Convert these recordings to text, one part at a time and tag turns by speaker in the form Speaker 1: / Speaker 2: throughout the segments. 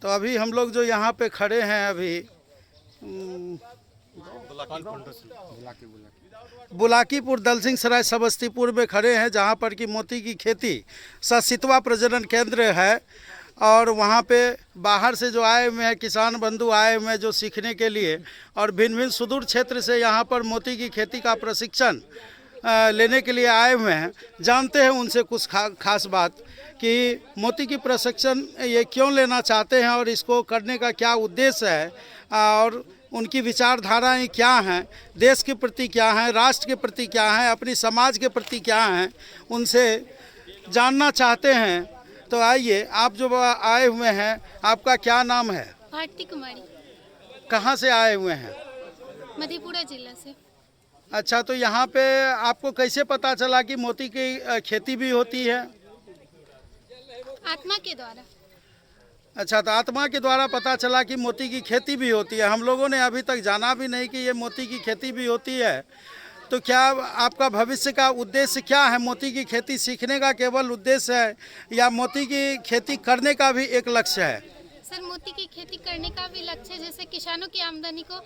Speaker 1: तो अभी हम लोग जो यहाँ पे खड़े हैं अभी बुलाकीपुर दलसिंह सराय समस्तीपुर में खड़े हैं, जहाँ पर कि मोती की खेती सितवा प्रजनन केंद्र है। और वहाँ पे बाहर से जो आए हुए हैं किसान बंधु आए हुए हैं जो सीखने के लिए, और भिन्न भिन्न सुदूर क्षेत्र से यहाँ पर मोती की खेती का प्रशिक्षण लेने के लिए आए हुए हैं। जानते हैं उनसे कुछ खास बात कि मोती की प्रशिक्षण ये क्यों लेना चाहते हैं और इसको करने का क्या उद्देश्य है, और उनकी विचारधाराएं क्या हैं, देश के प्रति क्या हैं, राष्ट्र के प्रति क्या हैं, अपनी समाज के प्रति क्या हैं, उनसे जानना चाहते हैं। तो आइए, आप जो आए हुए हैं, आपका क्या नाम है?
Speaker 2: भारती कुमारी।
Speaker 1: कहाँ से आए हुए हैं?
Speaker 2: मधेपुरा जिला से।
Speaker 1: अच्छा, तो यहाँ पे आपको कैसे पता चला कि मोती की खेती भी होती है?
Speaker 2: आत्मा के द्वारा।
Speaker 1: अच्छा, तो आत्मा के द्वारा पता चला कि मोती की खेती भी होती है। हम लोगों ने अभी तक जाना भी नहीं कि ये मोती की खेती भी होती है। तो क्या आपका भविष्य का उद्देश्य क्या है? मोती की खेती सीखने का केवल उद्देश्य है या मोती की खेती करने का भी एक लक्ष्य है?
Speaker 2: सर, मोती की खेती करने का भी लक्ष्य है, जैसे किसानों की आमदनी को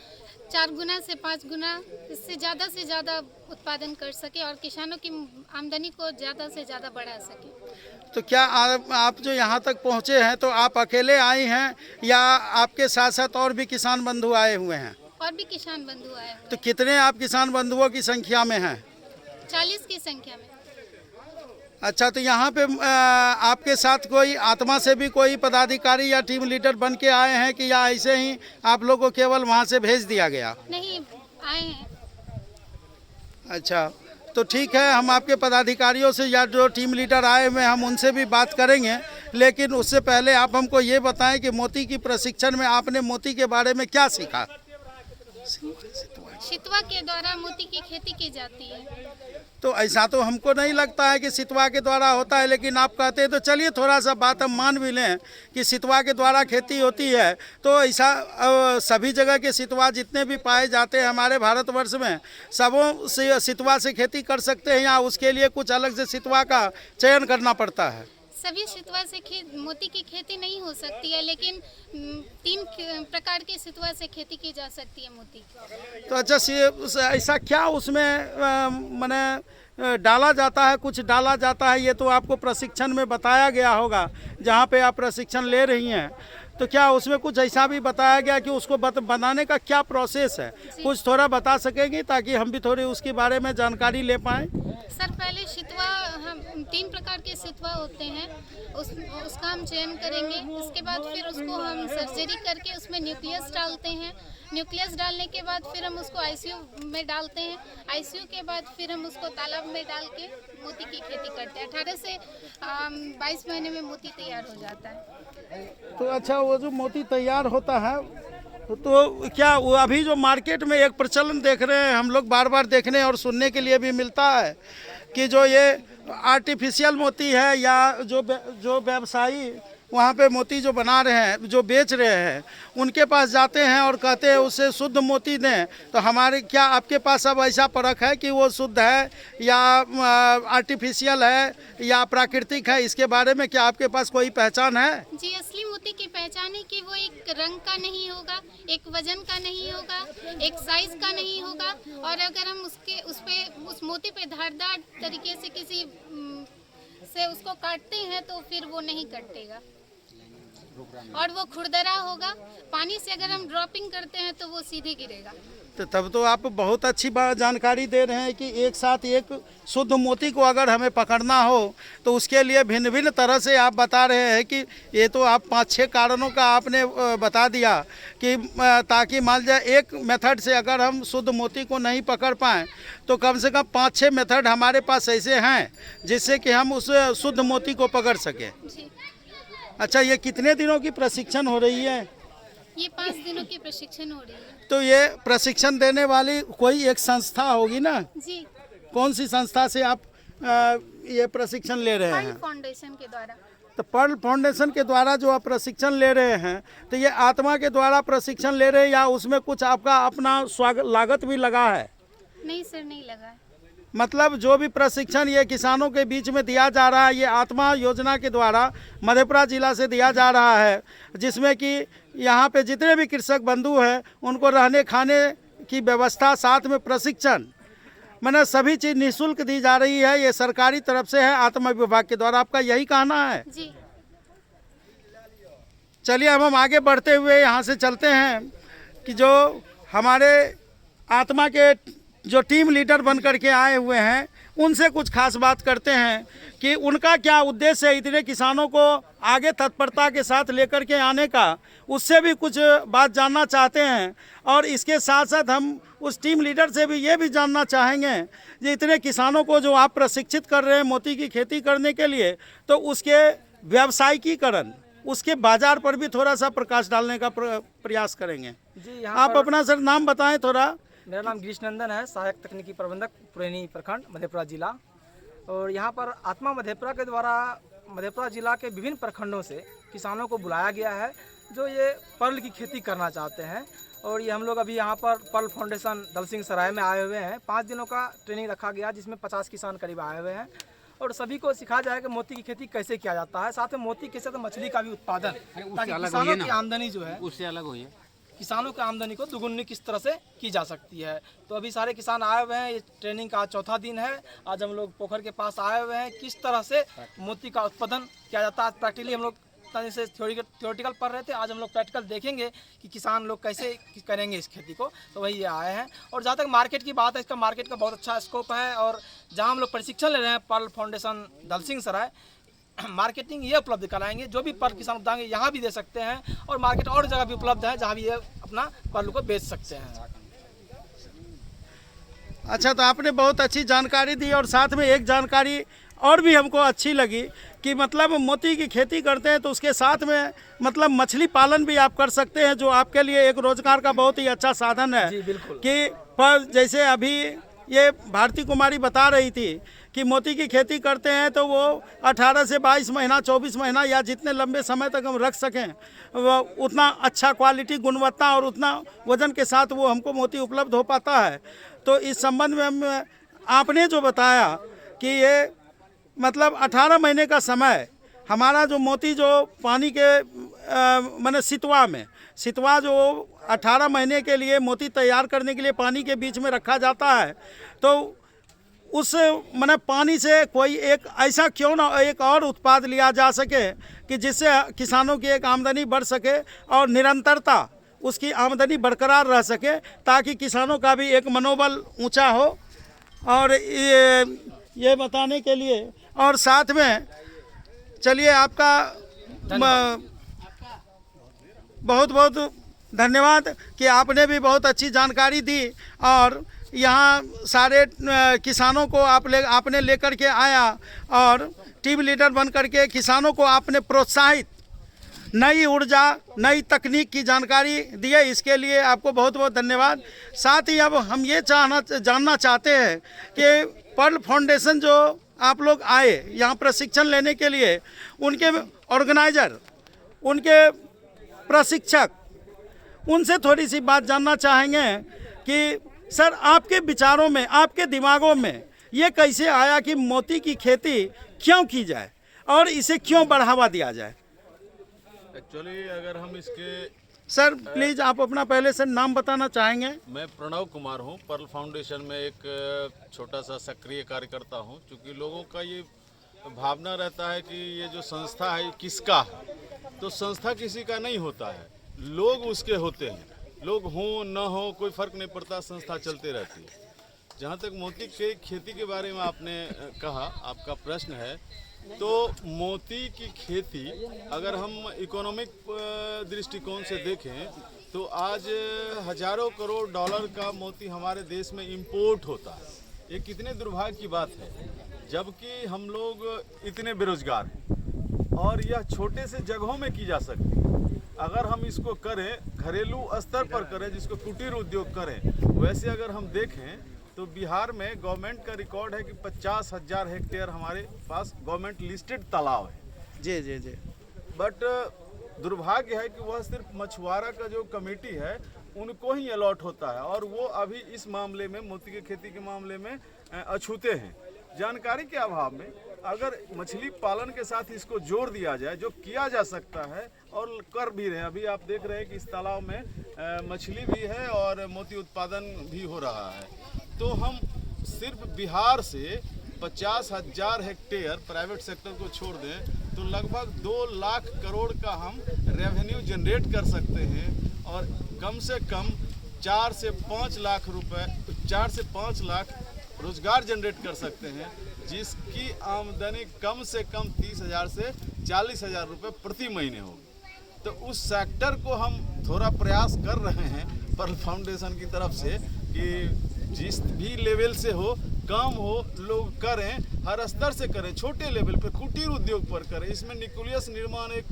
Speaker 2: 4 गुना से 5 गुना इससे ज़्यादा उत्पादन कर सके और किसानों की आमदनी को ज़्यादा से ज़्यादा बढ़ा सके।
Speaker 1: तो क्या आप जो यहाँ तक पहुँचे हैं तो आप अकेले आई हैं या आपके साथ साथ और भी किसान बंधु आए हुए हैं?
Speaker 2: और भी किसान बंधु आए हुए।
Speaker 1: तो कितने आप किसान बंधुओं की संख्या में हैं?
Speaker 2: 40 की संख्या में।
Speaker 1: अच्छा, तो यहाँ पे आपके साथ कोई आत्मा से भी कोई पदाधिकारी या टीम लीडर बन के आए हैं कि या ऐसे ही आप लोग को केवल वहाँ से भेज दिया गया?
Speaker 2: नहीं, आए हैं।
Speaker 1: अच्छा, तो ठीक है, हम आपके पदाधिकारियों से या जो टीम लीडर आए हुए हम उनसे भी बात करेंगे, लेकिन उससे पहले आप हमको ये बताएं कि मोती की प्रशिक्षण में आपने मोती के बारे में क्या सीखा?
Speaker 2: सितवा के द्वारा मोती की खेती की जाती है।
Speaker 1: तो ऐसा तो हमको नहीं लगता है कि सितवा के द्वारा होता है, लेकिन आप कहते हैं तो चलिए थोड़ा सा बात हम मान भी लें कि सितवा के द्वारा खेती होती है। तो ऐसा सभी जगह के सितवा जितने भी पाए जाते हैं हमारे भारतवर्ष में, सबों से सितवा से खेती कर सकते हैं या उसके लिए कुछ अलग से सितवा का चयन करना पड़ता है?
Speaker 2: सभी सितवा से मोती की खेती नहीं हो सकती है, लेकिन 3 प्रकार के सितवा से खेती की जा सकती है मोती की।
Speaker 1: तो अच्छा, ऐसा क्या उसमें माने डाला जाता है, कुछ डाला जाता है, ये तो आपको प्रशिक्षण में बताया गया होगा जहाँ पे आप प्रशिक्षण ले रही हैं। तो क्या उसमें कुछ ऐसा भी बताया गया कि उसको बनाने का क्या प्रोसेस है? कुछ थोड़ा बता सकेंगी ताकि हम भी थोड़ी उसके बारे में जानकारी ले पाएँ?
Speaker 2: सर, पहले सितवा हम 3 प्रकार के सितवा होते हैं, उसका हम चयन करेंगे। उसके बाद फिर उसको हम सर्जरी करके उसमें न्यूक्लियस डालते हैं। न्यूक्लियस डालने के बाद फिर हम उसको आईसीयू में डालते हैं। आईसीयू के बाद फिर हम उसको तालाब में डाल के मोती की खेती करते हैं। 18 से 22 महीने में मोती तैयार हो जाता है।
Speaker 1: तो अच्छा, वो जो मोती तैयार होता है तो क्या वो अभी जो मार्केट में एक प्रचलन देख रहे हैं हम लोग, बार बार देखने और सुनने के लिए भी मिलता है कि जो ये आर्टिफिशियल मोती है या जो व्यवसायी वहाँ पे मोती जो बना रहे हैं, जो बेच रहे हैं, उनके पास जाते हैं और कहते हैं उससे शुद्ध मोती दें। तो हमारे क्या आपके पास अब ऐसा परख है कि वो शुद्ध है या आर्टिफिशियल है या प्राकृतिक है? इसके बारे में क्या आपके पास कोई पहचान है?
Speaker 2: जी, असली मोती की पहचान है कि वो एक रंग का नहीं होगा, एक वजन का नहीं होगा, एक साइज का नहीं होगा, और अगर हम उस मोती पे धारदार तरीके से किसी से उसको काटते हैं तो फिर वो नहीं कटेगा और वो खुरदरा होगा। पानी से अगर हम ड्रॉपिंग करते हैं तो वो सीधे गिरेगा।
Speaker 1: तो तब तो आप बहुत अच्छी जानकारी दे रहे हैं कि एक साथ एक शुद्ध मोती को अगर हमें पकड़ना हो तो उसके लिए भिन्न भिन्न तरह से आप बता रहे हैं कि ये तो आप 5-6 कारणों का आपने बता दिया कि ताकि मान जाए एक मेथड से अगर हम शुद्ध मोती को नहीं पकड़ पाएँ तो कम से कम 5-6 मेथड हमारे पास ऐसे हैं जिससे कि हम उस शुद्ध मोती को पकड़ सकें। अच्छा, ये कितने दिनों की प्रशिक्षण हो रही है?
Speaker 2: ये 5 दिनों की प्रशिक्षण हो रही है।
Speaker 1: तो ये प्रशिक्षण देने वाली कोई एक संस्था होगी ना?
Speaker 2: जी।
Speaker 1: कौन सी संस्था से आप ये प्रशिक्षण ले रहे हैं?
Speaker 2: पर्ल फाउंडेशन के द्वारा।
Speaker 1: तो पर्ल फाउंडेशन के द्वारा जो आप प्रशिक्षण ले रहे हैं, तो ये आत्मा के द्वारा प्रशिक्षण ले रहे हैं या उसमें कुछ आपका अपना लागत भी लगा है?
Speaker 2: नहीं सर, नहीं लगा है।
Speaker 1: मतलब जो भी प्रशिक्षण ये किसानों के बीच में दिया जा रहा है, ये आत्मा योजना के द्वारा मधेपुरा जिला से दिया जा रहा है, जिसमें कि यहाँ पे जितने भी कृषक बंधु हैं उनको रहने खाने की व्यवस्था, साथ में प्रशिक्षण, मैंने सभी चीज़ निःशुल्क दी जा रही है। ये सरकारी तरफ से है, आत्मा विभाग के द्वारा। आपका यही कहना है?
Speaker 2: जी।
Speaker 1: चलिए अब हम आगे बढ़ते हुए यहाँ से चलते हैं कि जो हमारे आत्मा के जो टीम लीडर बन करके आए हुए हैं उनसे कुछ खास बात करते हैं कि उनका क्या उद्देश्य है इतने किसानों को आगे तत्परता के साथ लेकर के आने का, उससे भी कुछ बात जानना चाहते हैं। और इसके साथ साथ हम उस टीम लीडर से भी ये भी जानना चाहेंगे कि इतने किसानों को जो आप प्रशिक्षित कर रहे हैं मोती की खेती करने के लिए, तो उसके व्यावसायिकीकरण, उसके बाजार पर भी थोड़ा सा प्रकाश डालने का प्रयास करेंगे।
Speaker 3: जी,
Speaker 1: आप अपना सर नाम बताएं थोड़ा।
Speaker 3: मेरा नाम गिरीश नंदन है, सहायक तकनीकी प्रबंधक पुरैनी प्रखंड मधेपुरा जिला। और यहाँ पर आत्मा मधेपुरा के द्वारा मधेपुरा जिला के विभिन्न प्रखंडों से किसानों को बुलाया गया है जो ये पर्ल की खेती करना चाहते हैं। और ये हम लोग अभी यहाँ पर पर्ल फाउंडेशन दलसिंह सराय में आए हुए हैं। 5 दिनों का ट्रेनिंग रखा गया जिसमें 50 किसान करीब आए हुए हैं और सभी को सिखाया जाएगा कि मोती की खेती कैसे किया जाता है, साथ में मोती के साथ मछली का भी उत्पादन, ताकि किसानों की आमदनी जो है
Speaker 4: उससे अलग हुई है,
Speaker 3: किसानों की आमदनी को दुगुनी किस तरह से की जा सकती है। तो अभी सारे किसान आए हुए हैं, ये ट्रेनिंग का 4था दिन है। आज हम लोग पोखर के पास आए हुए हैं, किस तरह से मोती का उत्पादन किया जाता है। प्रैक्टिकली हम लोग तनी से थ्योरेटिकल पढ़ रहे थे, आज हम लोग प्रैक्टिकल देखेंगे कि किसान लोग कैसे करेंगे इस खेती को। तो वही ये आए हैं। और जहाँ तक मार्केट की बात है, इसका मार्केट का बहुत अच्छा स्कोप है। और जहाँ हम लोग प्रशिक्षण ले रहे हैं पर्ल फाउंडेशन दलसिंह सराय, मार्केटिंग ये उपलब्ध कराएंगे, जो भी पर्ल किसान बताएंगे यहाँ भी दे सकते हैं। और मार्केट और जगह भी उपलब्ध है जहाँ भी ये अपना पर्ल को बेच सकते हैं।
Speaker 1: अच्छा, तो आपने बहुत अच्छी जानकारी दी और साथ में एक जानकारी और भी हमको अच्छी लगी कि मतलब मोती की खेती करते हैं तो उसके साथ में मतलब मछली पालन भी आप कर सकते हैं, जो आपके लिए एक रोजगार का बहुत ही अच्छा साधन है।
Speaker 3: जी बिल्कुल।
Speaker 1: कि पर जैसे अभी ये भारती कुमारी बता रही थी कि मोती की खेती करते हैं तो वो 18 से 22 महीना, 24 महीना या जितने लंबे समय तक हम रख सकें, वो उतना अच्छा क्वालिटी, गुणवत्ता और उतना वजन के साथ वो हमको मोती उपलब्ध हो पाता है। तो इस संबंध में हम आपने जो बताया कि ये मतलब 18 महीने का समय हमारा जो मोती जो पानी के माने सितवा जो 18 महीने के लिए मोती तैयार करने के लिए पानी के बीच में रखा जाता है, तो उस माने पानी से कोई एक ऐसा क्यों ना एक और उत्पाद लिया जा सके कि जिससे किसानों की एक आमदनी बढ़ सके और निरंतरता उसकी आमदनी बरकरार रह सके, ताकि किसानों का भी एक मनोबल ऊंचा हो। और ये बताने के लिए और साथ में चलिए आपका बहुत बहुत धन्यवाद कि आपने भी बहुत अच्छी जानकारी दी और यहाँ सारे किसानों को आपने लेकर के आया और टीम लीडर बन करके किसानों को आपने प्रोत्साहित, नई ऊर्जा, नई तकनीक की जानकारी दी है, इसके लिए आपको बहुत बहुत धन्यवाद। साथ ही अब हम ये जानना चाहते हैं कि पर्ल फाउंडेशन जो आप लोग आए यहाँ प्रशिक्षण लेने के लिए, उनके ऑर्गेनाइजर, उनके प्रशिक्षक, उनसे थोड़ी सी बात जानना चाहेंगे कि सर आपके विचारों में, आपके दिमागों में ये कैसे आया कि मोती की खेती क्यों की जाए और इसे क्यों बढ़ावा दिया जाए।
Speaker 5: एक्चुअली अगर हम इसके
Speaker 1: सर प्लीज़ आप अपना पहले से नाम बताना चाहेंगे।
Speaker 5: मैं प्रणव कुमार हूँ, पर्ल फाउंडेशन में एक छोटा सा सक्रिय कार्यकर्ता हूँ। क्योंकि लोगों का ये भावना रहता है कि ये जो संस्था है किसका है, तो संस्था किसी का नहीं होता है, लोग उसके होते हैं। लोग हों न हो कोई फ़र्क नहीं पड़ता, संस्था चलते रहती है। जहाँ तक मोती के खेती के बारे में आपने कहा, आपका प्रश्न है, तो मोती की खेती अगर हम इकोनॉमिक दृष्टिकोण से देखें तो आज हजारों करोड़ डॉलर का मोती हमारे देश में इंपोर्ट होता है। ये कितने दुर्भाग्य की बात है, जबकि हम लोग इतने बेरोजगार हैं और यह छोटे से जगहों में की जा सकती है। अगर हम इसको करें, घरेलू स्तर पर करें, जिसको कुटीर उद्योग करें, वैसे अगर हम देखें तो बिहार में गवर्नमेंट का रिकॉर्ड है कि 50,000 हेक्टेयर हमारे पास गवर्नमेंट लिस्टेड तालाब है।
Speaker 1: जी जी जी।
Speaker 5: बट दुर्भाग्य है कि वह सिर्फ मछुआरा का जो कमेटी है उनको ही अलॉट होता है और वो अभी इस मामले में, मोती की खेती के मामले में अछूते हैं। जानकारी के अभाव में अगर मछली पालन के साथ इसको जोड़ दिया जाए, जो किया जा सकता है और कर भी रहे हैं। अभी आप देख रहे हैं कि इस तालाब में मछली भी है और मोती उत्पादन भी हो रहा है। तो हम सिर्फ बिहार से 50,000 हेक्टेयर प्राइवेट सेक्टर को छोड़ दें तो लगभग 2 लाख करोड़ का हम रेवेन्यू जनरेट कर सकते हैं और कम से कम 4 से 5 लाख रुपए, 4 से 5 लाख रोजगार जनरेट कर सकते हैं, जिसकी आमदनी कम से कम 30,000 से 40,000 रुपये प्रति महीने होगी। तो उस सेक्टर को हम थोड़ा प्रयास कर रहे हैं पर्ल फाउंडेशन की तरफ से कि जिस भी लेवल से हो, काम हो, लोग करें, हर स्तर से करें, छोटे लेवल पे कुटीर उद्योग पर करें। इसमें न्यूक्लियस निर्माण एक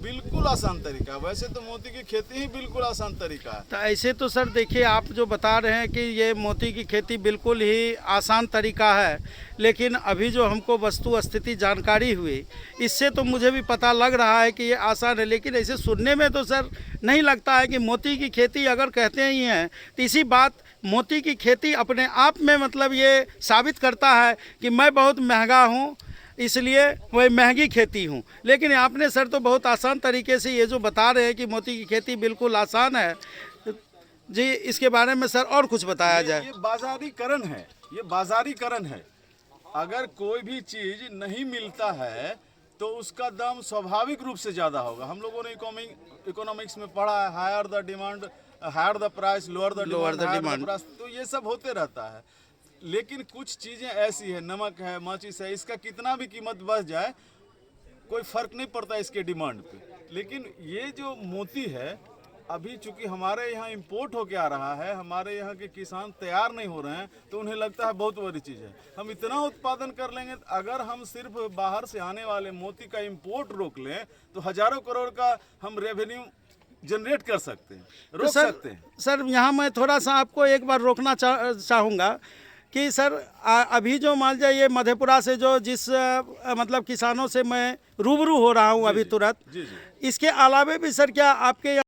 Speaker 5: बिल्कुल आसान तरीका है। वैसे तो मोती की खेती ही बिल्कुल आसान तरीका है।
Speaker 1: तो ऐसे तो सर देखिए, आप जो बता रहे हैं कि ये मोती की खेती बिल्कुल ही आसान तरीका है, लेकिन अभी जो हमको वस्तु स्थिति जानकारी हुई, इससे तो मुझे भी पता लग रहा है कि ये आसान है। लेकिन ऐसे सुनने में तो सर नहीं लगता है कि मोती की खेती अगर कहते ही हैं तो इसी बात, मोती की खेती अपने आप में मतलब ये साबित करता है कि मैं बहुत महंगा हूँ, इसलिए वही महंगी खेती हूँ। लेकिन आपने सर तो बहुत आसान तरीके से ये जो बता रहे हैं कि मोती की खेती बिल्कुल आसान है जी, इसके बारे में सर और कुछ बताया जाए।
Speaker 5: ये बाजारीकरण है, ये बाजारीकरण है। अगर कोई भी चीज़ नहीं मिलता है तो उसका दाम स्वाभाविक रूप से ज़्यादा होगा। हम लोगों ने इकोनॉमिक्स में पढ़ा है, higher the demand higher the price, lower the demand. तो ये सब होते रहता है। लेकिन कुछ चीज़ें ऐसी है, नमक है, माचिस है, इसका कितना भी कीमत बढ़ जाए कोई फ़र्क नहीं पड़ता इसके डिमांड पे। लेकिन ये जो मोती है, अभी चूंकि हमारे यहाँ इंपोर्ट होके आ रहा है, हमारे यहाँ के किसान तैयार नहीं हो रहे हैं, तो उन्हें लगता है बहुत बड़ी चीज़ है। हम इतना उत्पादन कर लेंगे, अगर हम सिर्फ बाहर से आने वाले मोती का इंपोर्ट रोक लें तो हज़ारों करोड़ का हम रेवेन्यू जनरेट कर सकते हैं, रोक सकते हैं।
Speaker 1: सर यहाँ मैं थोड़ा सा आपको एक बार रोकना चाहूँगा कि सर अभी जो मान लीजिए ये मधेपुरा से जो जिस मतलब किसानों से मैं रूबरू हो रहा हूँ अभी तुरंत, इसके अलावे भी सर क्या आपके